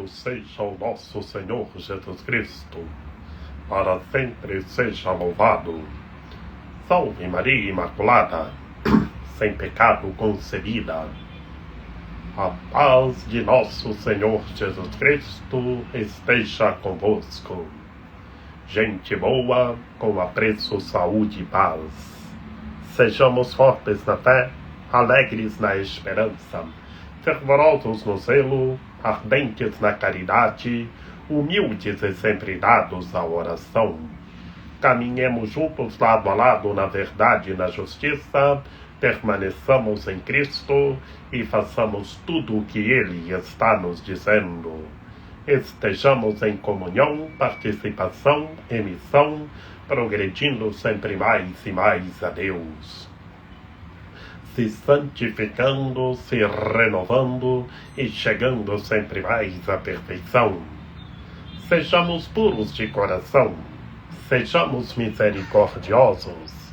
Louvado seja o nosso Senhor Jesus Cristo, para sempre seja louvado. Salve Maria Imaculada, sem pecado concebida. A paz de nosso Senhor Jesus Cristo esteja convosco. Gente boa, com apreço, saúde e paz. Sejamos fortes na fé, alegres na esperança, fervorosos no zelo, ardentes na caridade, humildes e sempre dados à oração. Caminhemos juntos lado a lado na verdade e na justiça, permaneçamos em Cristo e façamos tudo o que Ele está nos dizendo. Estejamos em comunhão, participação e missão, progredindo sempre mais e mais a Deus. Se santificando, se renovando e chegando sempre mais à perfeição. Sejamos puros de coração, sejamos misericordiosos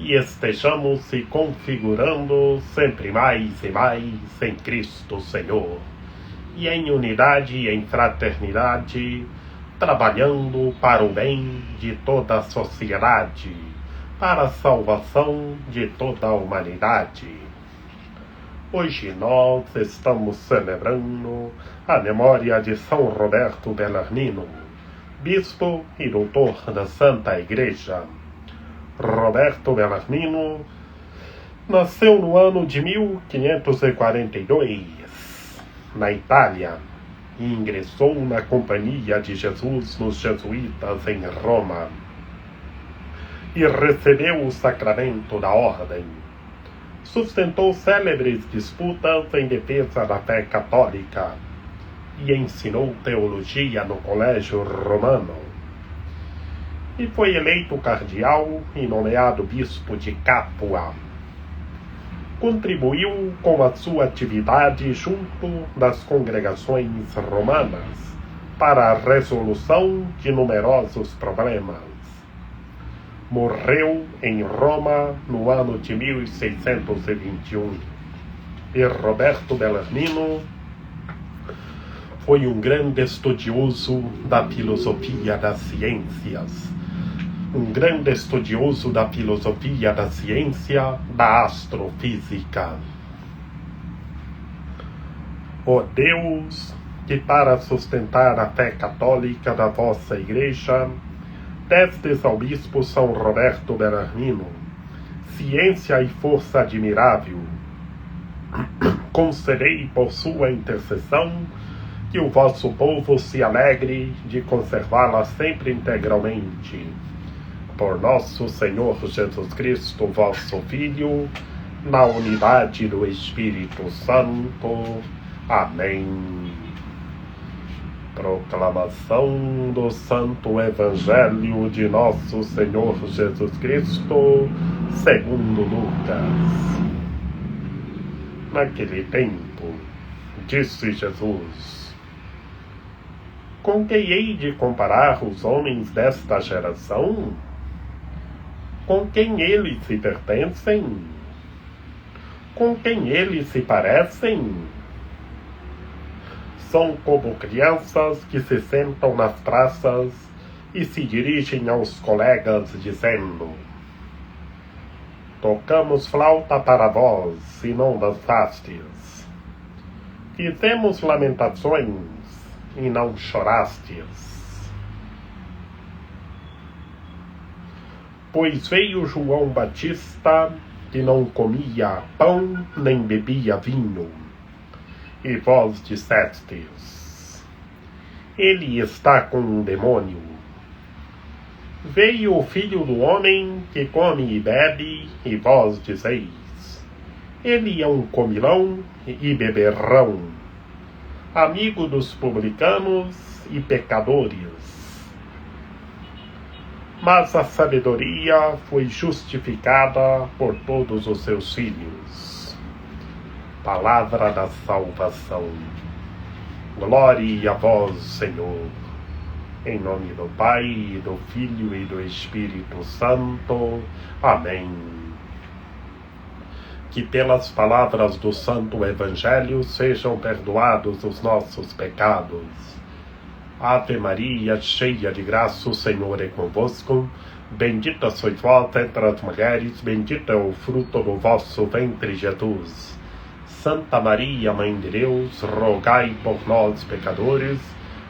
e estejamos se configurando sempre mais e mais em Cristo Senhor. E em unidade e em fraternidade, trabalhando para o bem de toda a sociedade, para a salvação de toda a humanidade. Hoje nós estamos celebrando a memória de São Roberto Bellarmino, bispo e doutor da Santa Igreja. Roberto Bellarmino nasceu no ano de 1542, na Itália, e ingressou na Companhia de Jesus nos Jesuítas em Roma, e recebeu o sacramento da ordem. Sustentou célebres disputas em defesa da fé católica e ensinou teologia no Colégio Romano. E foi eleito cardeal e nomeado bispo de Capua. Contribuiu com a sua atividade junto das congregações romanas para a resolução de numerosos problemas. Morreu em Roma no ano de 1621. E Roberto Bellarmino foi um grande estudioso da filosofia das ciências, um grande estudioso da filosofia da ciência, da astrofísica. Ó Deus, que para sustentar a fé católica da vossa Igreja, destes ao bispo São Roberto Bellarmino, ciência e força admirável, concedei por sua intercessão que o vosso povo se alegre de conservá-la sempre integralmente. Por nosso Senhor Jesus Cristo, vosso Filho, na unidade do Espírito Santo. Amém. Proclamação do Santo Evangelho de nosso Senhor Jesus Cristo, segundo Lucas. Naquele tempo, disse Jesus: com quem hei de comparar os homens desta geração? Com quem eles se pertencem? Com quem eles se parecem? São como crianças que se sentam nas praças e se dirigem aos colegas dizendo: tocamos flauta para vós e não dançastes. Fizemos lamentações e não chorastes. Pois veio João Batista, que não comia pão nem bebia vinho, e vós dissestes: ele está com um demônio. Veio o Filho do Homem, que come e bebe, e vós dizeis: ele é um comilão e beberrão, amigo dos publicanos e pecadores. Mas a sabedoria foi justificada por todos os seus filhos. Palavra da salvação. Glória a vós, Senhor. Em nome do Pai, do Filho e do Espírito Santo. Amém. que pelas palavras do Santo Evangelho sejam perdoados os nossos pecados. Ave Maria, cheia de graça, o Senhor é convosco. Bendita sois vós entre as mulheres, bendito é o fruto do vosso ventre, Jesus. Santa Maria, Mãe de Deus, rogai por nós, pecadores,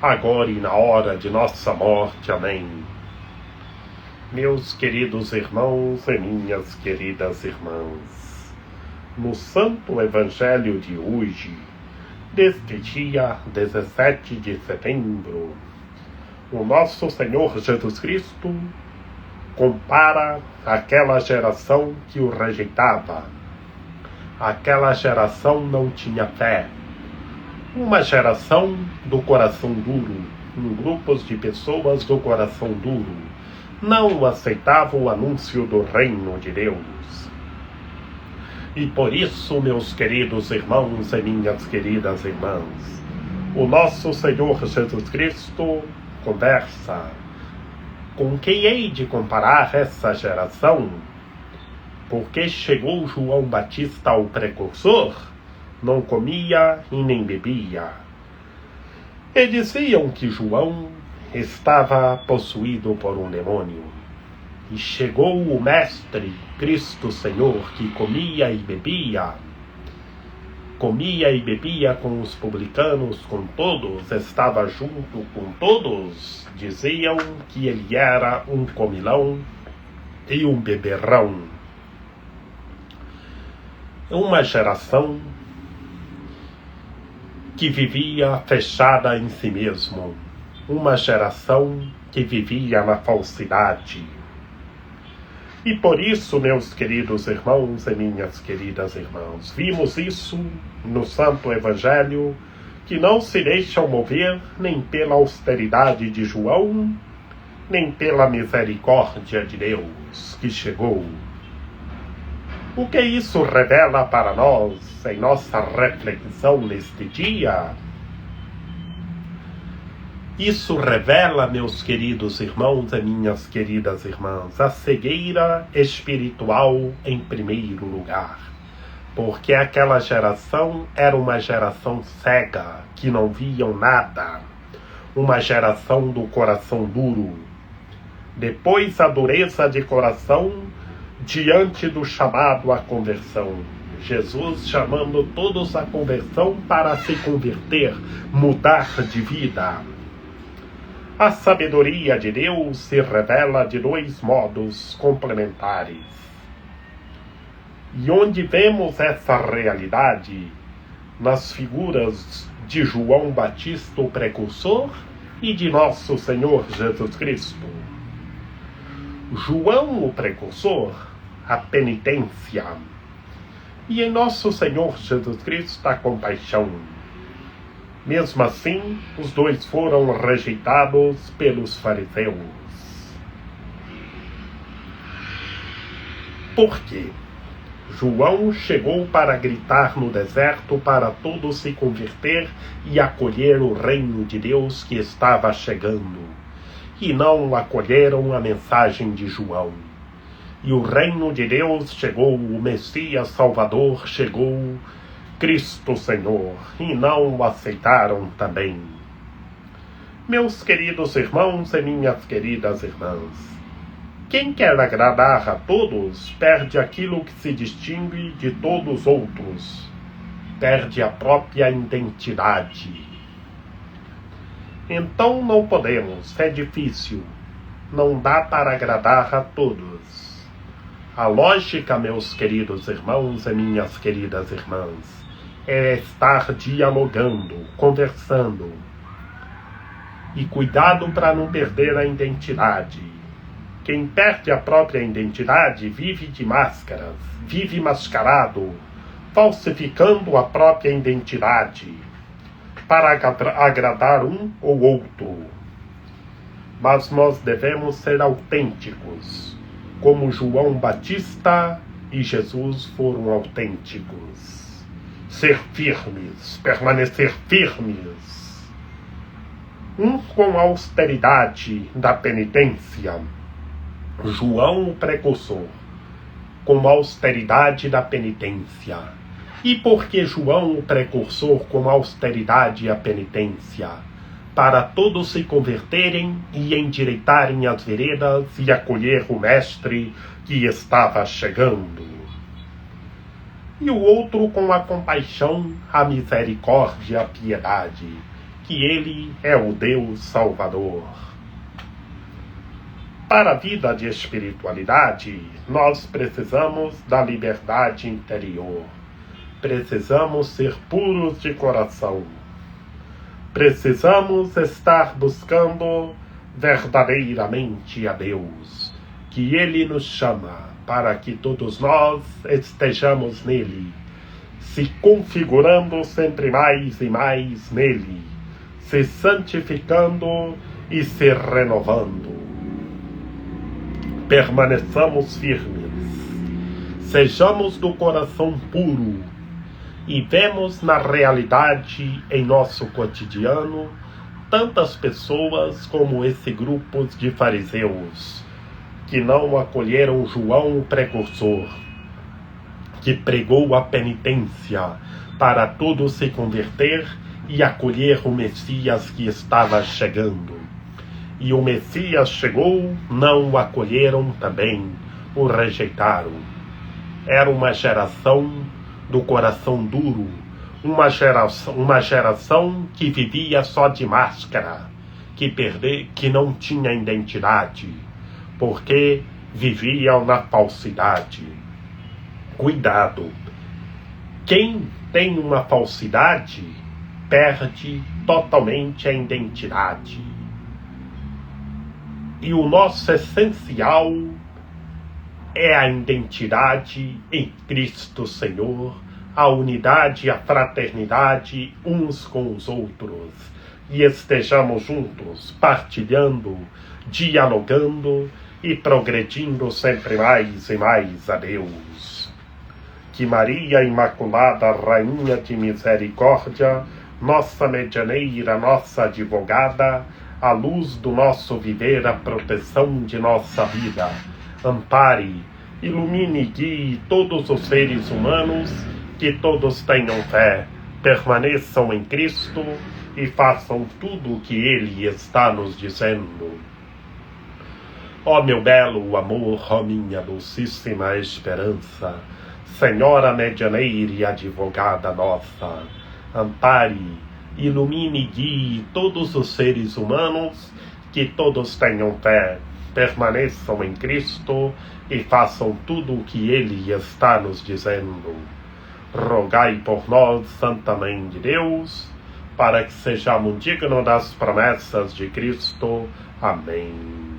agora e na hora de nossa morte. Amém. Meus queridos irmãos e minhas queridas irmãs, no Santo Evangelho de hoje, deste dia 17 de setembro, o nosso Senhor Jesus Cristo compara aquela geração que o rejeitava. Aquela geração não tinha fé. Uma geração do coração duro, grupos de pessoas do coração duro, não aceitavam o anúncio do reino de Deus. E por isso, meus queridos irmãos e minhas queridas irmãs, o nosso Senhor Jesus Cristo conversa. Com quem hei de comparar essa geração? Porque chegou João Batista, o precursor, não comia e nem bebia. E diziam que João estava possuído por um demônio. E chegou o Mestre, Cristo Senhor, que comia e bebia com os publicanos, com todos, estava junto com todos. Diziam que ele era um comilão e um beberrão. Uma geração que vivia fechada em si mesmo. Uma geração que vivia na falsidade. E por isso, meus queridos irmãos e minhas queridas irmãs, vimos isso no Santo Evangelho, que não se deixam mover nem pela austeridade de João, nem pela misericórdia de Deus que chegou. O que isso revela para nós em nossa reflexão neste dia? Isso revela, meus queridos irmãos e minhas queridas irmãs, a cegueira espiritual em primeiro lugar. Porque aquela geração era uma geração cega, que não viam nada. Uma geração do coração duro. Depois a dureza de coração diante do chamado à conversão. Jesus chamando todos à conversão para se converter, mudar de vida. A sabedoria de Deus se revela de dois modos complementares. E onde vemos essa realidade? Nas figuras de João Batista, o precursor, e de nosso Senhor Jesus Cristo. João, o precursor, a penitência. E em nosso Senhor Jesus Cristo, a compaixão. Mesmo assim, os dois foram rejeitados pelos fariseus. Por quê? João chegou para gritar no deserto para todos se converter e acolher o reino de Deus que estava chegando. E não acolheram a mensagem de João. E o reino de Deus chegou, o Messias Salvador chegou, Cristo Senhor, e não o aceitaram também. Meus queridos irmãos e minhas queridas irmãs, quem quer agradar a todos, perde aquilo que se distingue de todos os outros, perde a própria identidade. Então não podemos, é difícil, não dá para agradar a todos. A lógica, meus queridos irmãos e minhas queridas irmãs, é estar dialogando, conversando. E cuidado para não perder a identidade. Quem perde a própria identidade vive de máscaras, vive mascarado, falsificando a própria identidade para agradar um ou outro. Mas nós devemos ser autênticos, como João Batista e Jesus foram autênticos. Ser firmes, permanecer firmes. Um com a austeridade da penitência, João o precursor, com a austeridade da penitência. E por que João, o precursor, com a austeridade e a penitência? Para todos se converterem e endireitarem as veredas e acolher o Mestre que estava chegando. E o outro com a compaixão, a misericórdia, a piedade, que ele é o Deus Salvador. Para a vida de espiritualidade, nós precisamos da liberdade interior. Precisamos ser puros de coração. Precisamos estar buscando verdadeiramente a Deus, que Ele nos chama para que todos nós estejamos nele, se configurando sempre mais e mais nele, se santificando e se renovando. Permaneçamos firmes, sejamos do coração puro e vemos na realidade em nosso cotidiano tantas pessoas como esse grupo de fariseus que não acolheram João o precursor, que pregou a penitência para todos se converter e acolher o Messias que estava chegando. E o Messias chegou, não o acolheram também, o rejeitaram. Era uma geração do coração duro, uma geração que vivia só de máscara, que não tinha identidade, porque viviam na falsidade. Cuidado! Quem tem uma falsidade perde totalmente a identidade. E o nosso essencial é a identidade em Cristo Senhor, a unidade e a fraternidade uns com os outros. E estejamos juntos, partilhando, dialogando e progredindo sempre mais e mais a Deus. Que Maria Imaculada, Rainha de Misericórdia, nossa medianeira, nossa advogada, a luz do nosso viver, a proteção de nossa vida, ampare, ilumine e guie todos os seres humanos, que todos tenham fé, permaneçam em Cristo e façam tudo o que Ele está nos dizendo. Ó meu belo amor, ó minha dulcíssima esperança, Senhora medianeira e advogada nossa, ampare, ilumine e guie todos os seres humanos, que todos tenham fé, permaneçam em Cristo e façam tudo o que Ele está nos dizendo. Rogai por nós, Santa Mãe de Deus, para que sejamos dignos das promessas de Cristo. Amém.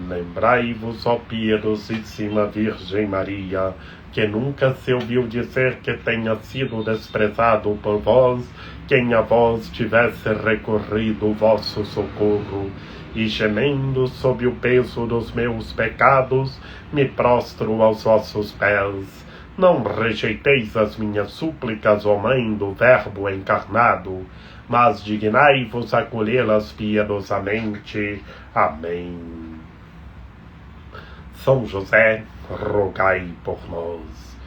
Lembrai-vos, ó piedosíssima Virgem Maria, que nunca se ouviu dizer que tenha sido desprezado por vós quem a vós tivesse recorrido o vosso socorro, e gemendo sob o peso dos meus pecados, me prostro aos vossos pés. Não rejeiteis as minhas súplicas, ó Mãe do Verbo encarnado, mas dignai-vos acolhê-las piedosamente. Amém. São José, rogai por nós.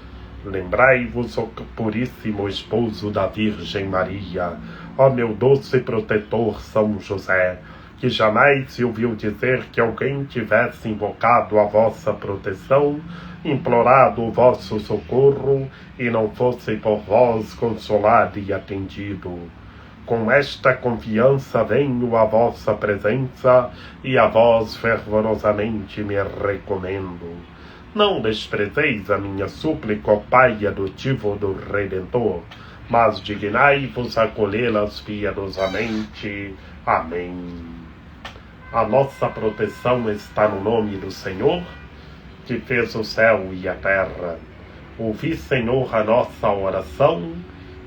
Lembrai-vos, ó puríssimo esposo da Virgem Maria, ó meu doce protetor São José, que jamais se ouviu dizer que alguém tivesse invocado a vossa proteção, implorado o vosso socorro, e não fosse por vós consolado e atendido. Com esta confiança venho à vossa presença e a vós fervorosamente me recomendo. Não desprezeis a minha súplica, ó Pai adotivo do Redentor, mas dignai-vos acolhê-las piedosamente. Amém. A nossa proteção está no nome do Senhor, que fez o céu e a terra. Ouvi, Senhor, a nossa oração,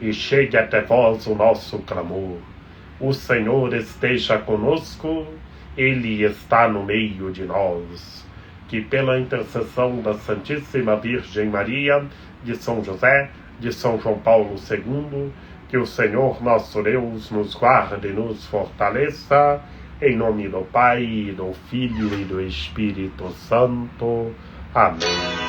e chegue até vós o nosso clamor. O Senhor esteja conosco, Ele está no meio de nós. Que pela intercessão da Santíssima Virgem Maria, de São José, de São João Paulo II, que o Senhor nosso Deus nos guarde e nos fortaleça, em nome do Pai, do Filho e do Espírito Santo. Amém.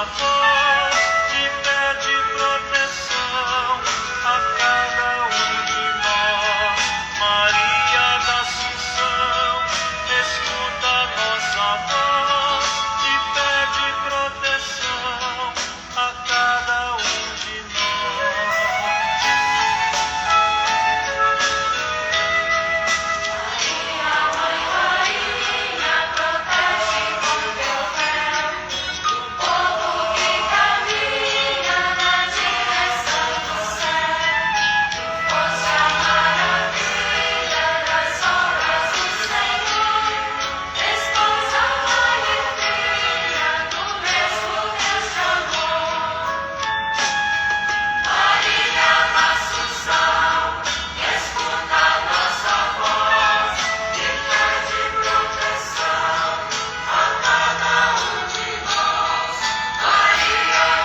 amor.